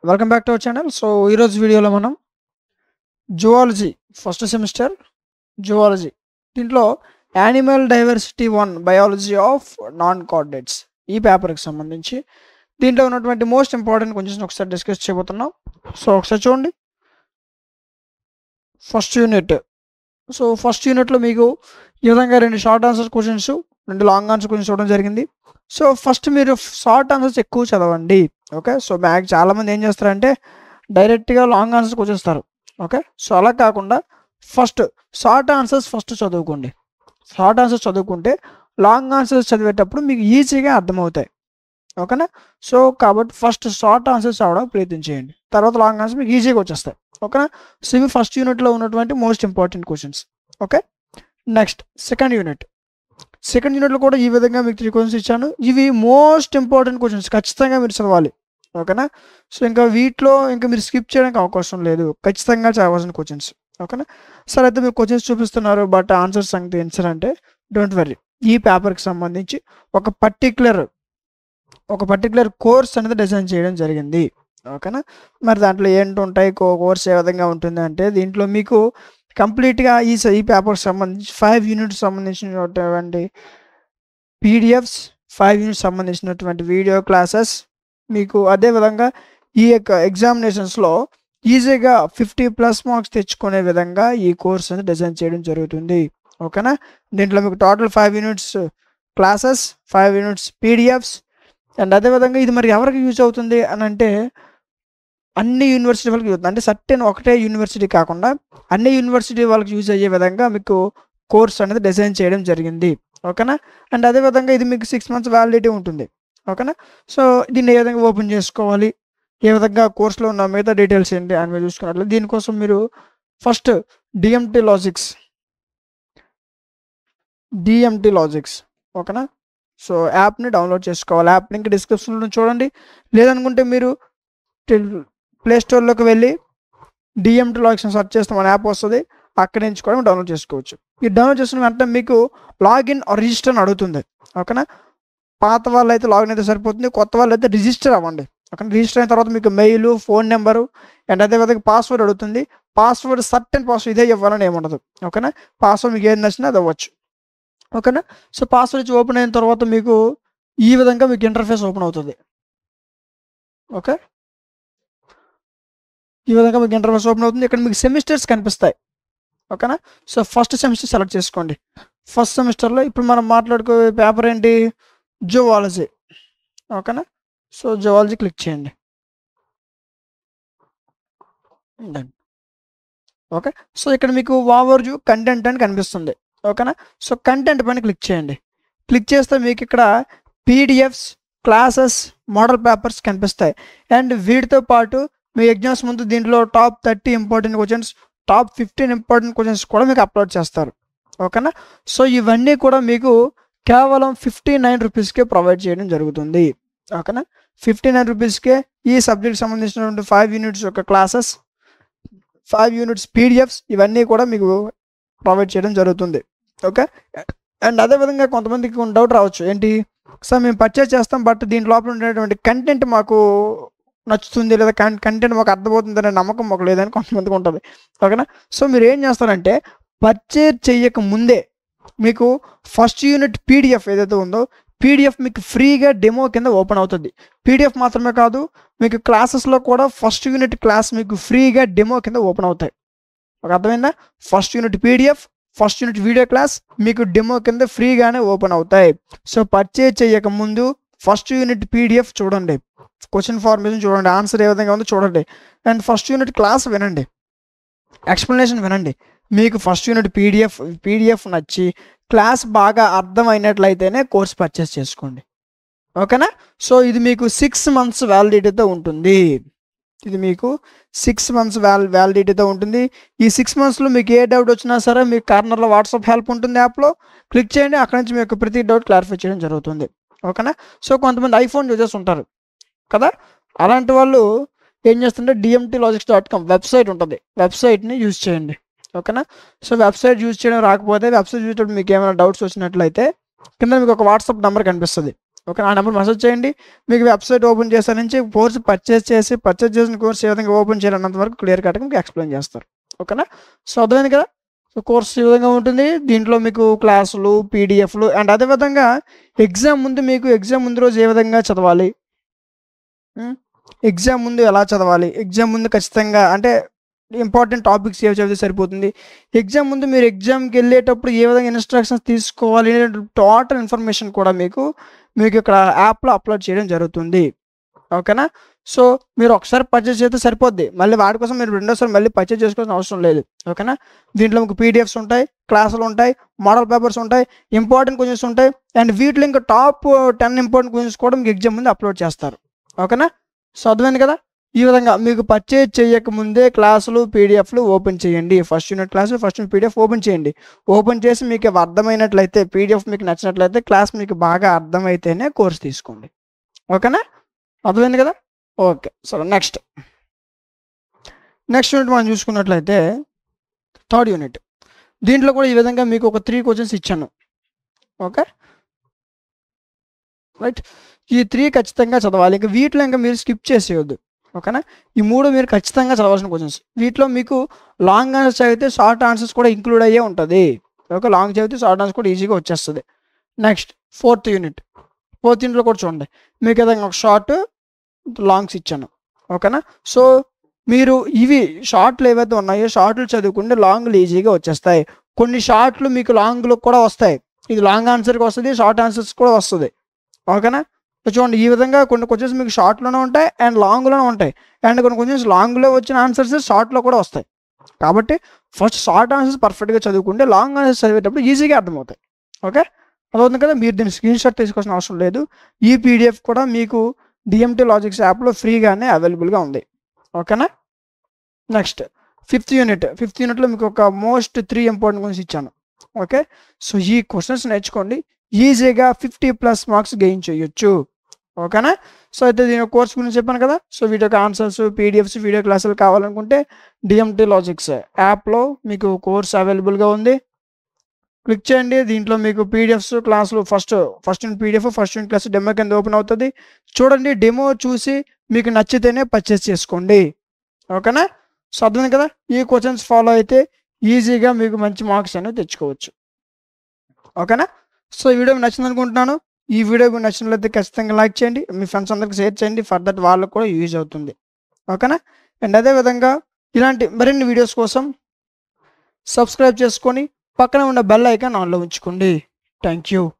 Welcome back to our channel. So ఈరోజు వీడియోలో మనం జువాలజీ ఫస్ట్ సెమిస్టర్ జువాలజీ దీంట్లో animal diversity 1 biology of non coordinates ఈ పేపర్కి సంబంధించి దీంట్లో ఉన్నటువంటి మోస్ట్ ఇంపార్టెంట్ క్వశ్చన్స్ ఒకసారి డిస్కస్ చేయబోతున్నాం. సో ఒకసారి చూడండి. First unit. సో ఫస్ట్ యూనిట్లో మీకు ఈ విధంగా 2 short answer questions 2 long answer questions చూడడం జరిగింది. సో ఫస్ట్ మీరు షార్ట్ ఆన్సర్స్ ఎక్కువ చదవండి. ఓకే, సో చాలామంది ఏం చేస్తారంటే డైరెక్ట్గా లాంగ్ ఆన్సర్స్ వచ్చేస్తారు. ఓకే, సో అలా కాకుండా ఫస్ట్ షార్ట్ ఆన్సర్స్ ఫస్ట్ చదువుకోండి. షార్ట్ ఆన్సర్స్ చదువుకుంటే లాంగ్ ఆన్సర్స్ చదివేటప్పుడు మీకు ఈజీగా అర్థమవుతాయి. ఓకేనా? సో కాబట్టి ఫస్ట్ షార్ట్ ఆన్సర్స్ చదవడం ప్రయత్నించేయండి, తర్వాత లాంగ్ ఆన్సర్స్ మీకు ఈజీగా వచ్చేస్తాయి. ఓకేనా? సో ఇవి ఫస్ట్ యూనిట్లో ఉన్నటువంటి most important questions. Okay, next second unit. Second యూనిట్లో కూడా ఈ విధంగా మీకు 3 క్వశ్చన్స్ ఇచ్చాను. ఇవి మోస్ట్ ఇంపార్టెంట్ క్వశ్చన్స్, ఖచ్చితంగా మీరు చదవాలి. ఓకేనా? సో ఇంకా వీటిలో ఇంకా మీరు స్కిప్ చేయడానికి అవకాశం లేదు, ఖచ్చితంగా చదవాల్సిన క్వశ్చన్స్. ఓకేనా? సరే, అయితే మీరు క్వశ్చన్స్ చూపిస్తున్నారు బట్ ఆన్సర్ సంగతి ఏంటంటే డోంట్ వర్రీ, ఈ పేపర్కి సంబంధించి ఒక పర్టికులర్ కోర్స్ అనేది డిజైన్ చేయడం జరిగింది. ఓకేనా? మరి దాంట్లో ఏంటి ఉంటాయి, కోర్స్ ఏ విధంగా ఉంటుంది అంటే దీంట్లో మీకు కంప్లీట్గా ఈ పేపర్కి సంబంధించి 5 యూనిట్స్ సంబంధించినటువంటి పీడిఎఫ్స్, 5 యూనిట్స్ సంబంధించినటువంటి వీడియో క్లాసెస్ మీకు అదేవిధంగా ఈ యొక్క ఎగ్జామినేషన్స్లో ఈజీగా 50+ మార్క్స్ తెచ్చుకునే విధంగా ఈ కోర్స్ అనేది డిజైన్ చేయడం జరుగుతుంది. ఓకేనా? దీంట్లో మీకు total 5 units classes, 5 units PDFs. And అదేవిధంగా ఇది మరి ఎవరికి యూజ్ అవుతుంది అని అంటే అన్ని యూనివర్సిటీ వాళ్ళకి యూజ్ అవుతుంది. అంటే సర్టెన్ ఒకటే యూనివర్సిటీ కాకుండా అన్ని యూనివర్సిటీ వాళ్ళకి యూజ్ అయ్యే విధంగా మీకు కోర్స్ అనేది డిజైన్ చేయడం జరిగింది. ఓకేనా? అండ్ అదేవిధంగా ఇది మీకు 6 months వ్యాలిడిటీ ఉంటుంది. ఓకేనా? సో దీన్ని ఏ విధంగా ఓపెన్ చేసుకోవాలి, ఏ విధంగా కోర్సులో ఉన్న మిగతా డీటెయిల్స్ ఏంటి అని మీరు చూసుకున్నట్లు దీనికోసం మీరు ఫస్ట్ డిఎంటీ లాజిక్స్ ఓకేనా? సో యాప్ని డౌన్లోడ్ చేసుకోవాలి. యాప్ లింక్ డిస్క్రిప్షన్లో చూడండి. లేదనుకుంటే మీరు ప్లే స్టోర్లోకి వెళ్ళి డిఎంటీ లాజిక్స్ సెర్చ్ చేస్తే మన యాప్ వస్తుంది, అక్కడి నుంచి కూడా డౌన్లోడ్ చేసుకోవచ్చు. ఈ డౌన్లోడ్ చేసిన వెంటనే మీకు లాగిన్ రిజిస్టర్ అని అడుగుతుంది. ఓకేనా? పాత వాళ్ళు అయితే లాగిన్ అయితే సరిపోతుంది, కొత్త వాళ్ళు అయితే రిజిస్టర్ అవ్వండి. ఓకే, రిజిస్టర్ అయిన తర్వాత మీకు మెయిల్, ఫోన్ నెంబరు అండ్ అదేవిధంగా పాస్వర్డ్ అడుగుతుంది. పాస్వర్డ్ సర్టెన్ పాస్వర్డ్ ఇదే ఇవ్వాలని ఏముండదు. ఓకేనా? పాస్వర్డ్ మీకు ఏది నచ్చినా అది అవ్వచ్చు. ఓకేనా? సో పాస్వర్డ్ ఇచ్చి ఓపెన్ అయిన తర్వాత మీకు ఈ విధంగా మీకు ఇంటర్ఫేస్ ఓపెన్ అవుతుంది. ఓకే, ఈ విధంగా మీకు ఇంటర్ఫేస్ ఓపెన్ అవుతుంది. ఇక్కడ మీకు సెమిస్టర్స్ కనిపిస్తాయి. ఓకేనా? సో ఫస్ట్ సెమిస్టర్ సెలెక్ట్ చేసుకోండి. ఫస్ట్ సెమిస్టర్లో ఇప్పుడు మనం మాట్లాడుకో పేపర్ ఏంటి, జువాలజీ. ఓకేనా? సో జువాలజీ క్లిక్ చేయండి. ఓకే, సో ఇక్కడ మీకు ఓవర్వ్యూ కంటెంట్ అని కనిపిస్తుంది. ఓకేనా? సో కంటెంట్ పైన క్లిక్ చేయండి. క్లిక్ చేస్తే మీకు ఇక్కడ పీడిఎఫ్స్, క్లాసెస్, మోడల్ పేపర్స్ కనిపిస్తాయి. అండ్ వీటితో పాటు మీ ఎగ్జామ్స్ ముందు దీంట్లో top 30 important questions, top 15 important questions కూడా మీకు అప్లోడ్ చేస్తారు. ఓకేనా? సో ఇవన్నీ కూడా మీకు కేవలం 59 రూపీస్కే ప్రొవైడ్ చేయడం జరుగుతుంది. ఓకేనా? 59 రూపీస్కే ఈ సబ్జెక్ట్ సంబంధించినటువంటి 5 యూనిట్స్ యొక్క క్లాసెస్, 5 యూనిట్స్ పీడిఎఫ్స్ ఇవన్నీ కూడా మీకు ప్రొవైడ్ చేయడం జరుగుతుంది. ఓకే, అండ్ అదేవిధంగా కొంతమందికి డౌట్ రావచ్చు, ఏంటి సార్ మేము పర్చేస్ చేస్తాం బట్ దీని లోపల ఉండేటువంటి కంటెంట్ మాకు నచ్చుతుంది లేదా కంటెంట్ మాకు అర్థమవుతుంది అనే నమ్మకం మాకు లేదని కొంతమందికి ఉంటుంది. ఓకేనా? సో మీరు ఏం చేస్తారంటే పర్చేజ్ చేయక ముందే మీకు ఫస్ట్ యూనిట్ పీడిఎఫ్ ఏదైతే ఉందో పీడిఎఫ్ మీకు ఫ్రీగా డెమో కింద ఓపెన్ అవుతుంది. పీడిఎఫ్ మాత్రమే కాదు, మీకు క్లాసెస్లో కూడా ఫస్ట్ యూనిట్ క్లాస్ మీకు ఫ్రీగా డెమో కింద ఓపెన్ అవుతాయి. ఒక అర్థమైందా? First unit PDF, first unit video class మీకు డెమో కింద ఫ్రీగానే ఓపెన్ అవుతాయి. సో పర్చేజ్ చేయక ముందు ఫస్ట్ యూనిట్ పీడిఎఫ్ చూడండి, క్వశ్చన్ ఫార్మేషన్ చూడండి, ఆన్సర్ ఏ విధంగా ఉందో చూడండి, అండ్ ఫస్ట్ యూనిట్ క్లాస్ వినండి, ఎక్స్ప్లెనేషన్ వినండి. మీకు ఫస్ట్ యూనిట్ పీడిఎఫ్ నచ్చి క్లాస్ బాగా అర్థమైనట్లయితేనే కోర్స్ పర్చేస్ చేసుకోండి. ఓకేనా? సో ఇది మీకు 6 months వ్యాలిడిటీతో ఉంటుంది. ఇది మీకు 6 months వ్యాలిడిటీతో ఉంటుంది. ఈ 6 monthsలో మీకు ఏ డౌట్ వచ్చినా సరే మీకు కార్నర్లో వాట్సాప్ హెల్ప్ ఉంటుంది, యాప్లో క్లిక్ చేయండి. అక్కడ నుంచి మీకు ప్రతి డౌట్ క్లారిఫై చేయడం జరుగుతుంది. ఓకేనా? సో కొంతమంది ఐఫోన్ యూజర్స్ ఉంటారు కదా, అలాంటి వాళ్ళు ఏం చేస్తుంటే dmtlogics.com వెబ్సైట్ ఉంటుంది, వెబ్సైట్ని యూజ్ చేయండి. ఓకేనా? సో వెబ్సైట్ యూజ్ చేయడం రాకపోతే వెబ్సైట్ యూజ్ చేయడం మీకు ఏమైనా డౌట్స్ వచ్చినట్లయితే కింద మీకు ఒక వాట్సాప్ నెంబర్ కనిపిస్తుంది. ఓకే, ఆ నెంబర్ మెసేజ్ చేయండి. మీకు వెబ్సైట్ ఓపెన్ చేసే నుంచి కోర్స్ పర్చేస్ చేసిన కోర్స్ ఏ విధంగా ఓపెన్ చేయాలన్నంత వరకు క్లియర్ కట్గా మీకు ఎక్స్ప్లెయిన్ చేస్తారు. ఓకేనా? సో అర్థమైంది కదా. సో కోర్స్ ఈ విధంగా ఉంటుంది. దీంట్లో మీకు క్లాసులు, పీడిఎఫ్లు అండ్ అదేవిధంగా ఎగ్జామ్ ముందు రోజు ఏ విధంగా చదవాలి, ఎగ్జామ్ ముందు ఎలా చదవాలి, ఎగ్జామ్ ముందు ఖచ్చితంగా అంటే ఇంపార్టెంట్ టాపిక్స్ ఏవి చదివితే సరిపోతుంది, ఎగ్జామ్ ముందు మీరు ఎగ్జామ్కి వెళ్ళేటప్పుడు ఏ విధంగా ఇన్స్ట్రక్షన్స్ తీసుకోవాలి అనే టోటల్ ఇన్ఫర్మేషన్ కూడా మీకు ఇక్కడ యాప్లో అప్లోడ్ చేయడం జరుగుతుంది. ఓకేనా? సో మీరు ఒకసారి పర్చేస్ చేస్తే సరిపోద్ది, మళ్ళీ వాటి కోసం మీరు రెండోసారి మళ్ళీ పర్చేస్ చేసుకోవాల్సిన అవసరం లేదు. ఓకేనా? దీంట్లో మీకు పీడిఎఫ్స్ ఉంటాయి, క్లాసులు ఉంటాయి, మోడల్ పేపర్స్ ఉంటాయి, ఇంపార్టెంట్ క్వశ్చన్స్ ఉంటాయి అండ్ వీటిలో ఇంకా టాప్ 10 ఇంపార్టెంట్ క్వశ్చన్స్ కూడా మీకు ఎగ్జామ్ ముందు అప్లోడ్ చేస్తారు. ఓకేనా? సో అర్థమైంది కదా. ఈ విధంగా మీకు పర్చేజ్ చేయకముందే క్లాసులు, పీడిఎఫ్లు ఓపెన్ చేయండి. First unit class, first unit PDF open చేయండి. ఓపెన్ చేసి మీకు అర్థమైనట్లయితే, పీడిఎఫ్ మీకు నచ్చినట్లయితే, క్లాస్ మీకు బాగా అర్థమైతేనే కోర్స్ తీసుకోండి. ఓకేనా? అర్థమైంది కదా. ఓకే, సరే నెక్స్ట్ యూనిట్ మనం చూసుకున్నట్లయితే థర్డ్ యూనిట్. దీంట్లో కూడా ఈ విధంగా మీకు ఒక 3 క్వశ్చన్స్ ఇచ్చాను. ఓకే రైట్, ఈ 3 ఖచ్చితంగా చదవాలి. ఇంకా వీటిలో ఇంకా మీరు స్కిప్ చేసేయొద్దు. ఓకేనా? ఈ 3 మీరు ఖచ్చితంగా చదవాల్సిన క్వశ్చన్స్. వీటిలో మీకు లాంగ్ ఆన్సర్స్ చదివితే షార్ట్ ఆన్సర్స్ కూడా ఇంక్లూడ్ అయ్యే ఉంటుంది. ఓకే, లాంగ్ చదివితే షార్ట్ ఆన్సర్స్ కూడా ఈజీగా వచ్చేస్తుంది. నెక్స్ట్ ఫోర్త్ యూనిట్లో కూడా చూడండి, మీకు ఏదైనా ఒక షార్ట్ లాంగ్స్ ఇచ్చాను. ఓకేనా? సో మీరు ఇవి షార్ట్లు ఏవైతే ఉన్నాయో షార్ట్లు చదువుకుంటే లాంగ్లు ఈజీగా వచ్చేస్తాయి. కొన్ని షార్ట్లు మీకు లాంగ్లు కూడా వస్తాయి. ఇది లాంగ్ ఆన్సర్కి వస్తుంది, షార్ట్ ఆన్సర్స్ కూడా వస్తుంది. ఓకేనా? చూడండి, ఈ విధంగా కొన్ని క్వశ్చన్స్ మీకు షార్ట్లోనే ఉంటాయి అండ్ లాంగ్లోనే ఉంటాయి అండ్ కొన్ని క్వశ్చన్స్ లాంగ్లో వచ్చిన ఆన్సర్స్ షార్ట్లో కూడా వస్తాయి. కాబట్టి ఫస్ట్ షార్ట్ ఆన్సర్స్ పర్ఫెక్ట్గా చదువుకుంటే లాంగ్ ఆన్సర్స్ చదివేటప్పుడు ఈజీగా అర్థమవుతాయి. ఓకే, అదవుతుంది కదా. మీరు దీన్ని స్క్రీన్ షాట్ తీసుకోవాల్సిన అవసరం లేదు. ఈ పీడిఎఫ్ కూడా మీకు డిఎంటీ లాజిక్స్ యాప్లో ఫ్రీగానే అవైలబుల్గా ఉంది. ఓకేనా? నెక్స్ట్ ఫిఫ్త్ యూనిట్లో మీకు ఒక మోస్ట్ 3 ఇంపార్టెంట్ క్వశ్చన్స్ ఇచ్చాను. ఓకే, సో ఈ క్వశ్చన్స్ నేర్చుకోండి, ఈజీగా 50+ మార్క్స్ గెయిన్ చేయొచ్చు. ఓకేనా? సో అయితే దీని కోర్స్ గురించి చెప్పాను కదా. So video answers, PDFs, video క్లాసులు కావాలనుకుంటే డిఎంటీ లాజిక్స్ యాప్లో మీకు కోర్స్ అవైలబుల్గా ఉంది. క్లిక్ చేయండి. దీంట్లో మీకు పీడిఎఫ్స్, క్లాసులు first unit PDF, first unit class demo కింద ఓపెన్ అవుతుంది. చూడండి, డెమో చూసి మీకు నచ్చితేనే పర్చేస్ చేసుకోండి. ఓకేనా? సో అర్థమైంది కదా. ఈ క్వశ్చన్స్ ఫాలో అయితే ఈజీగా మీకు మంచి మార్క్స్ అనేవి తెచ్చుకోవచ్చు. ఓకేనా? సో ఈ వీడియో నచ్చింది అనుకుంటున్నాను. ఈ వీడియో మీకు నచ్చినట్లయితే ఖచ్చితంగా లైక్ చేయండి, మీ ఫ్రెండ్స్ అందరికి షేర్ చేయండి, ఫర్ దట్ వాళ్ళకు కూడా యూజ్ అవుతుంది. ఓకేనా? అండ్ అదేవిధంగా ఇలాంటి మరిన్ని వీడియోస్ కోసం సబ్స్క్రైబ్ చేసుకొని పక్కన ఉన్న బెల్ ఐకాన్ ఆన్లో ఉంచుకోండి. Thank you.